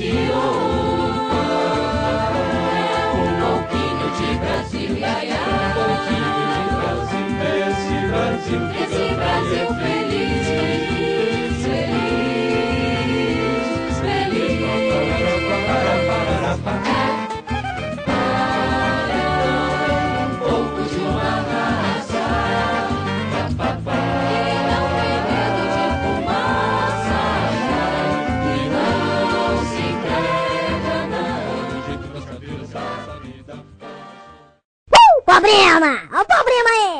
Um pouquinho de Brasil, ia, ia. Um pouquinho de Brasil, esse Brasil que Esse Brasil feliz, feliz, feliz. Um pouco de uma raça que não tem medo de fumaça e não se entrega, não. Do jeito das cadeiras, essa vida. Problema! Olha o problema aí!